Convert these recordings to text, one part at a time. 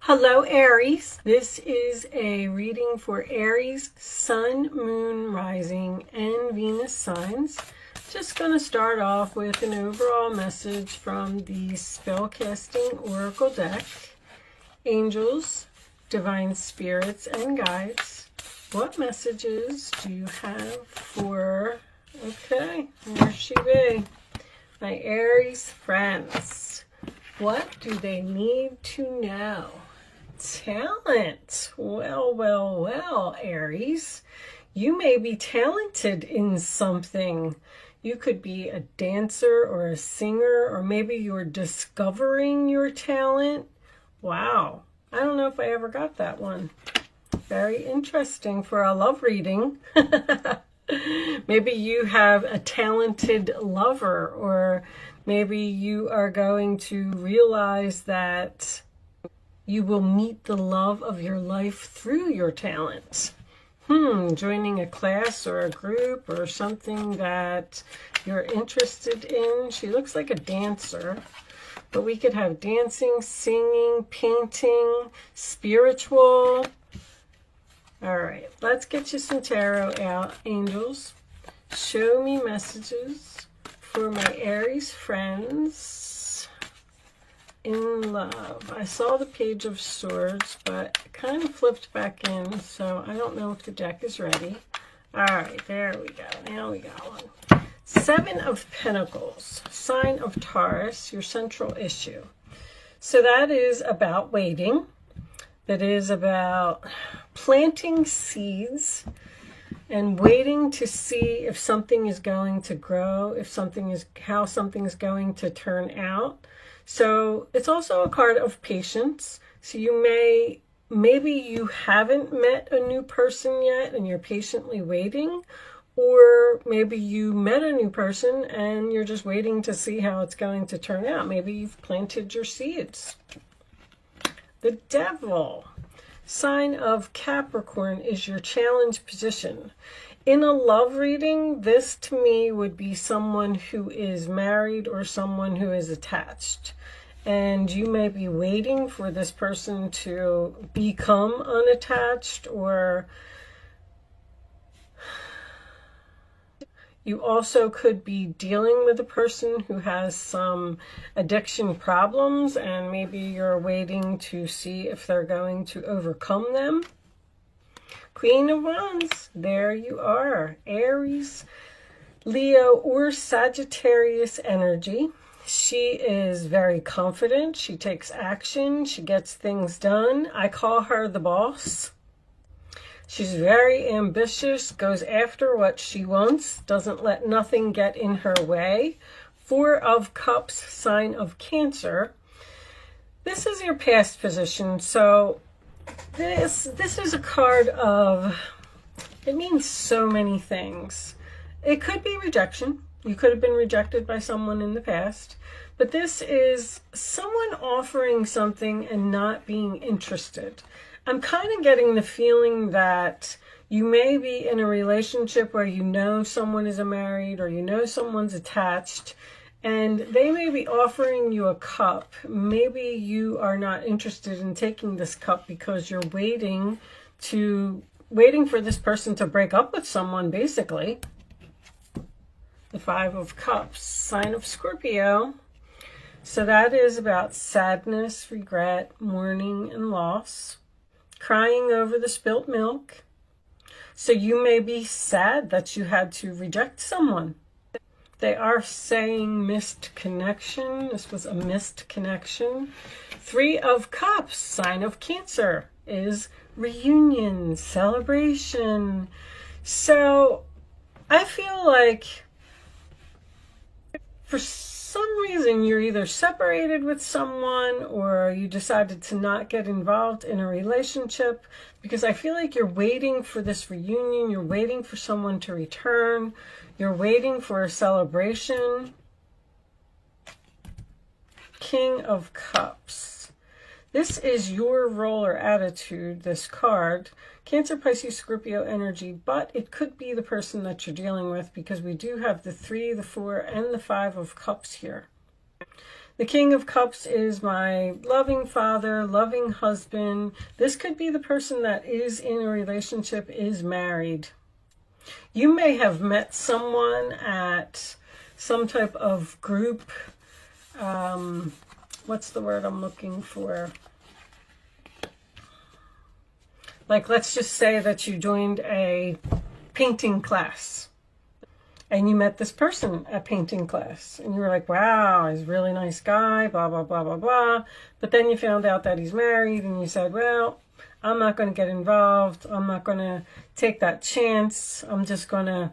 Hello, Aries. This is a reading for Aries, Sun, Moon, Rising, and Venus signs. Just going to start off with an overall message from the Spellcasting Oracle deck. Angels, Divine Spirits, and Guides, what messages do you have for, okay, there she be, my Aries friends. What do they need to know? Talent. Well, Aries. You may be talented in something. You could be a dancer or a singer, or maybe you're discovering your talent. Wow. I don't know if I ever got that one. Very interesting for a love reading. Maybe you have a talented lover, or maybe you are going to realize that you will meet the love of your life through your talents. Joining a class or a group or something that you're interested in. She looks like a dancer, but we could have dancing, singing, painting, spiritual. All right, let's get you some tarot out, angels. Show me messages for my Aries friends in love. I saw the Page of Swords, but it kind of flipped back in, so I don't know if the deck is ready. All right, there we go. Now we got one. Seven of Pentacles, sign of Taurus, your central issue. So that is about waiting. That is about planting seeds and waiting to see if something is going to grow, how something is going to turn out. So it's also a card of patience. So maybe you haven't met a new person yet and you're patiently waiting, or maybe you met a new person and you're just waiting to see how it's going to turn out. Maybe you've planted your seeds. The Devil, sign of Capricorn, is your challenge position. In a love reading, this to me would be someone who is married or someone who is attached. And you may be waiting for this person to become unattached, or you also could be dealing with a person who has some addiction problems, and maybe you're waiting to see if they're going to overcome them. Queen of Wands, there you are. Aries, Leo, or Sagittarius energy. She is very confident. She takes action. She gets things done. I call her the boss. She's very ambitious, goes after what she wants, doesn't let nothing get in her way. Four of Cups, sign of Cancer. This is your past position. So this is a card of, it means so many things. It could be rejection. You could have been rejected by someone in the past. But this is someone offering something and not being interested. I'm kind of getting the feeling that you may be in a relationship where you know someone is married or you know someone's attached, and they may be offering you a cup. Maybe you are not interested in taking this cup because you're waiting for this person to break up with someone, basically. The Five of Cups, sign of Scorpio. So that is about sadness, regret, mourning, and loss. Crying over the spilt milk. So you may be sad that you had to reject someone. They are saying missed connection. This was a missed connection. Three of Cups, sign of Cancer, is reunion, celebration. So I feel like for some reason you're either separated with someone or you decided to not get involved in a relationship, because I feel like you're waiting for this reunion. You're waiting for someone to return. You're waiting for a celebration. King of Cups. This is your role or attitude, this card. Cancer, Pisces, Scorpio energy, but it could be the person that you're dealing with, because we do have the 3, the 4, and the 5 of Cups here. The King of Cups is my loving father, loving husband. This could be the person that is in a relationship, is married. You may have met someone at some type of group. What's the word I'm looking for? Like, let's just say that you joined a painting class and you met this person at painting class and you were like, wow, he's a really nice guy, blah, blah, blah, blah, blah. But then you found out that he's married and you said, well, I'm not going to get involved. I'm not going to take that chance. I'm just going to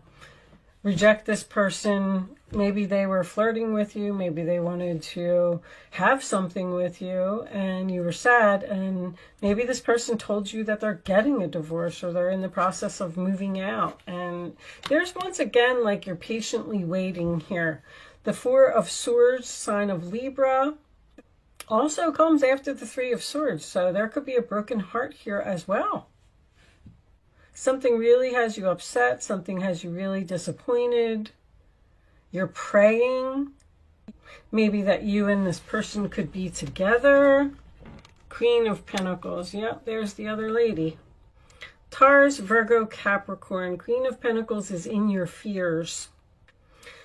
reject this person. Maybe they were flirting with you. Maybe they wanted to have something with you and you were sad. And maybe this person told you that they're getting a divorce or they're in the process of moving out. And there's once again, like, you're patiently waiting here. The Four of Swords, sign of Libra, also comes after the Three of Swords. So there could be a broken heart here as well. Something really has you upset. Something has you really disappointed. You're praying. Maybe that you and this person could be together. Queen of Pentacles. Yep, there's the other lady. Taurus, Virgo, Capricorn. Queen of Pentacles is in your fears.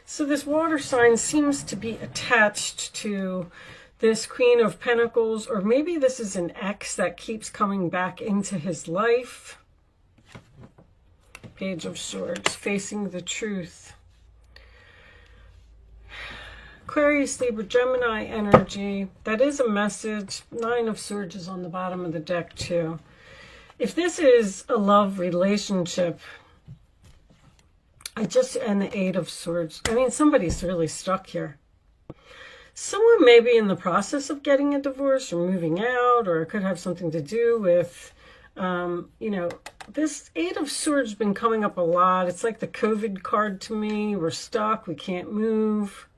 So this water sign seems to be attached to this Queen of Pentacles. Or maybe this is an ex that keeps coming back into his life. Page of Swords, facing the truth. Aquarius, Libra, Gemini energy. That is a message. Nine of Swords is on the bottom of the deck too. If this is a love relationship, and the Eight of Swords. I mean, somebody's really stuck here. Someone may be in the process of getting a divorce or moving out, or it could have something to do with this Eight of Swords has been coming up a lot. It's like the COVID card to me. We're stuck. We can't move.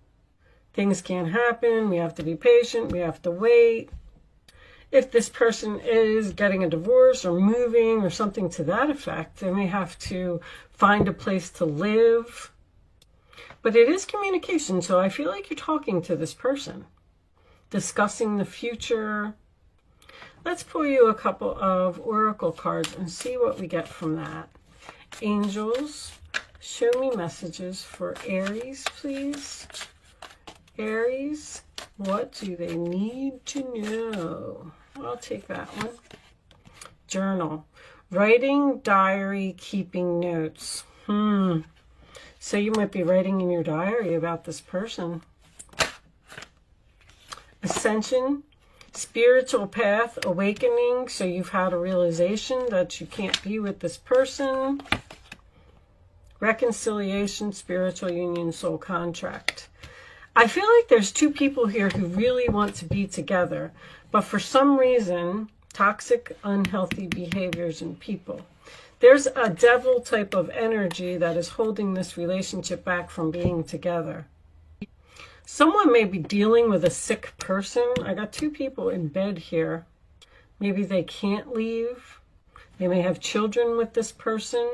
Things can't happen. We have to be patient. We have to wait. If this person is getting a divorce or moving or something to that effect, they may have to find a place to live. But it is communication. So I feel like you're talking to this person, discussing the future. Let's pull you a couple of oracle cards and see what we get from that. Angels, show me messages for Aries, please. Aries, what do they need to know? I'll take that one. Journal, writing, diary, keeping notes. So you might be writing in your diary about this person. Ascension, spiritual path, awakening. So you've had a realization that you can't be with this person. Reconciliation, spiritual union, soul contract. I feel like there's two people here who really want to be together, but for some reason, toxic, unhealthy behaviors in people. There's a devil type of energy that is holding this relationship back from being together. Someone may be dealing with a sick person. I got two people in bed here. Maybe they can't leave. They may have children with this person.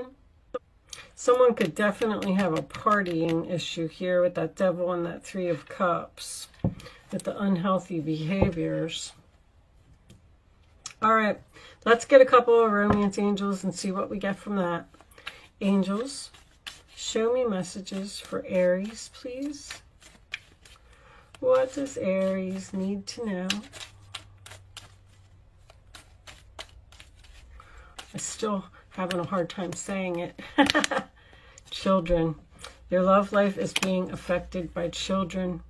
Someone could definitely have a partying issue here with that devil and that Three of Cups, with the unhealthy behaviors. All right, let's get a couple of romance angels and see what we get from that. Angels, show me messages for Aries, please. What does Aries need to know? I'm still having a hard time saying it. Children. Your love life is being affected by children.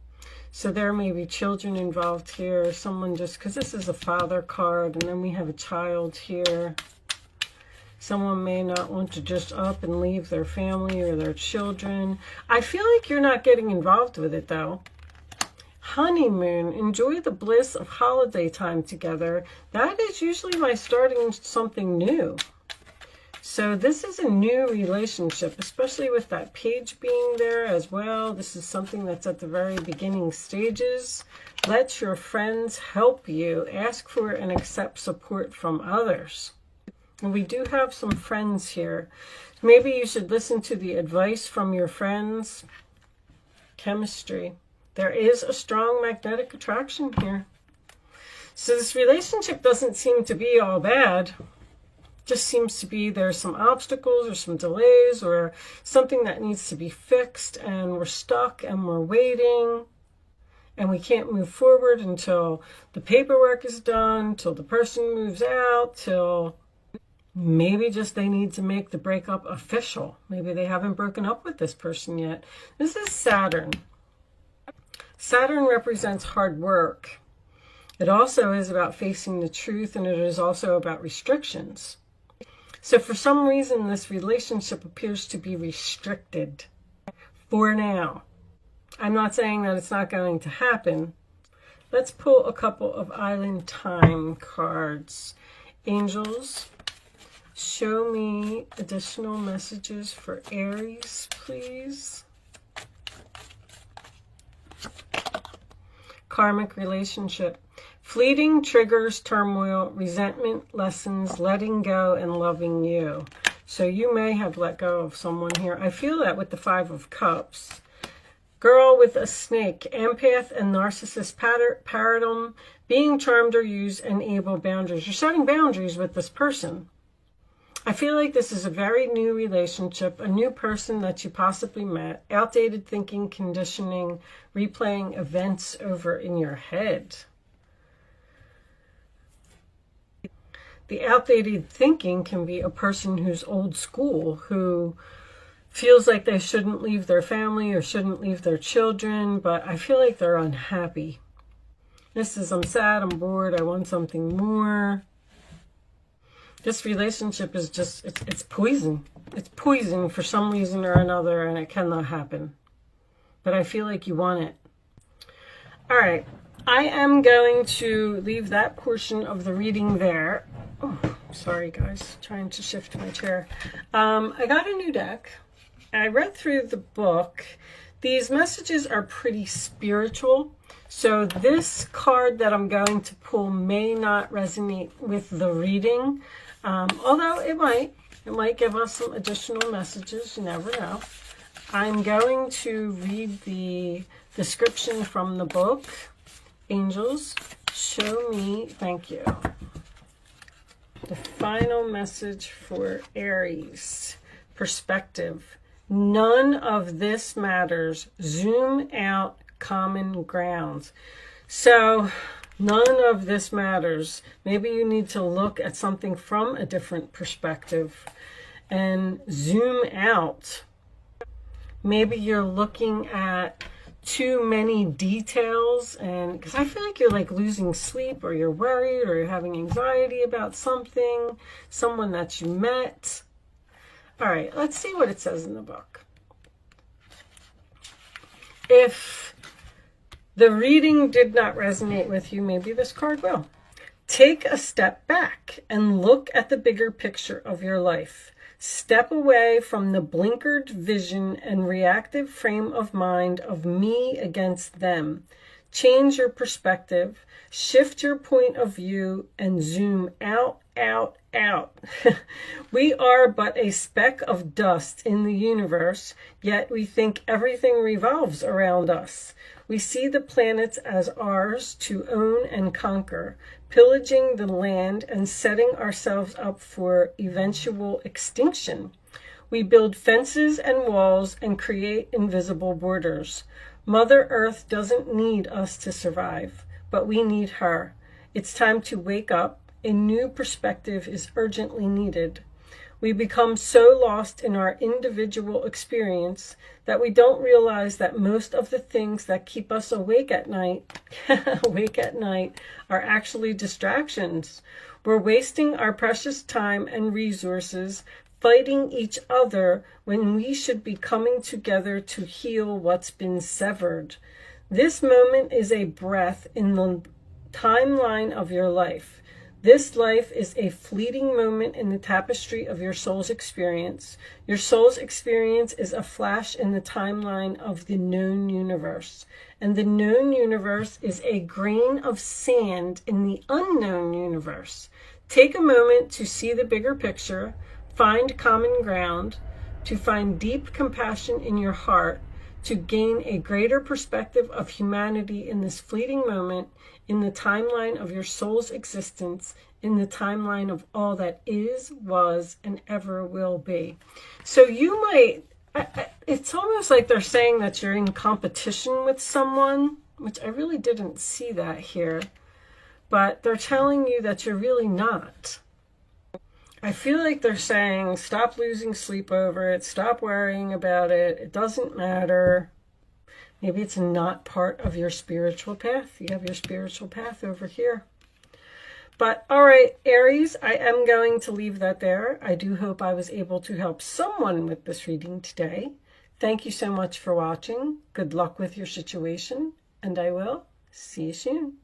So there may be children involved here. Someone just, because this is a father card, and then we have a child here. Someone may not want to just up and leave their family or their children. I feel like you're not getting involved with it, though. Honeymoon. Enjoy the bliss of holiday time together. That is usually by starting something new. So this is a new relationship, especially with that page being there as well. This is something that's at the very beginning stages. Let your friends help you. Ask for and accept support from others. And we do have some friends here. Maybe you should listen to the advice from your friends. Chemistry. There is a strong magnetic attraction here. So this relationship doesn't seem to be all bad. Just seems to be there's some obstacles or some delays or something that needs to be fixed, and we're stuck and we're waiting and we can't move forward until the paperwork is done, till the person moves out, till maybe just they need to make the breakup official. Maybe they haven't broken up with this person yet. This is Saturn. Saturn represents hard work. It also is about facing the truth, and it is also about restrictions. So for some reason, this relationship appears to be restricted for now. I'm not saying that it's not going to happen. Let's pull a couple of Island Time cards. Angels, show me additional messages for Aries, please. Karmic relationship. Fleeting triggers turmoil, resentment, lessons, letting go, and loving you. So you may have let go of someone here. I feel that with the Five of Cups. Girl with a snake, empath and narcissist paradigm, being charmed or used, and able boundaries. You're setting boundaries with this person. I feel like this is a very new relationship, a new person that you possibly met, outdated thinking, conditioning, replaying events over in your head. The outdated thinking can be a person who's old school, who feels like they shouldn't leave their family or shouldn't leave their children, but I feel like they're unhappy. This is, I'm sad, I'm bored, I want something more. This relationship is just, it's poison. It's poison for some reason or another, and it cannot happen. But I feel like you want it. All right. I am going to leave that portion of the reading there. Oh, sorry, guys. Trying to shift my chair. I got a new deck. I read through the book. These messages are pretty spiritual. So this card that I'm going to pull may not resonate with the reading. Although it might. It might give us some additional messages. You never know. I'm going to read the description from the book. Angels, show me, thank you, the final message for Aries. Perspective. None of this matters. Zoom out, common ground. So none of this matters. Maybe you need to look at something from a different perspective and zoom out. Maybe you're looking at too many details, and because I feel like you're like losing sleep, or you're worried, or you're having anxiety about something, someone that you met. All right, let's see what it says in the book. If the reading did not resonate with you, maybe this card will. Take a step back and look at the bigger picture of your life. Step away from the blinkered vision and reactive frame of mind of me against them. Change your perspective, shift your point of view, and zoom out, out, out. We are but a speck of dust in the universe, yet we think everything revolves around us. We see the planets as ours to own and conquer, pillaging the land and setting ourselves up for eventual extinction. We build fences and walls and create invisible borders. Mother Earth doesn't need us to survive, but we need her. It's time to wake up. A new perspective is urgently needed. We become so lost in our individual experience that we don't realize that most of the things that keep us awake at night, are actually distractions. We're wasting our precious time and resources fighting each other when we should be coming together to heal what's been severed. This moment is a breath in the timeline of your life. This life is a fleeting moment in the tapestry of your soul's experience. Your soul's experience is a flash in the timeline of the known universe. And the known universe is a grain of sand in the unknown universe. Take a moment to see the bigger picture, find common ground, to find deep compassion in your heart, to gain a greater perspective of humanity in this fleeting moment, in the timeline of your soul's existence, in the timeline of all that is, was, and ever will be. So you might, it's almost like they're saying that you're in competition with someone, which I really didn't see that here. But they're telling you that you're really not. I feel like they're saying, stop losing sleep over it, stop worrying about it, it doesn't matter. Maybe it's not part of your spiritual path. You have your spiritual path over here. But all right, Aries, I am going to leave that there. I do hope I was able to help someone with this reading today. Thank you so much for watching. Good luck with your situation, and I will see you soon.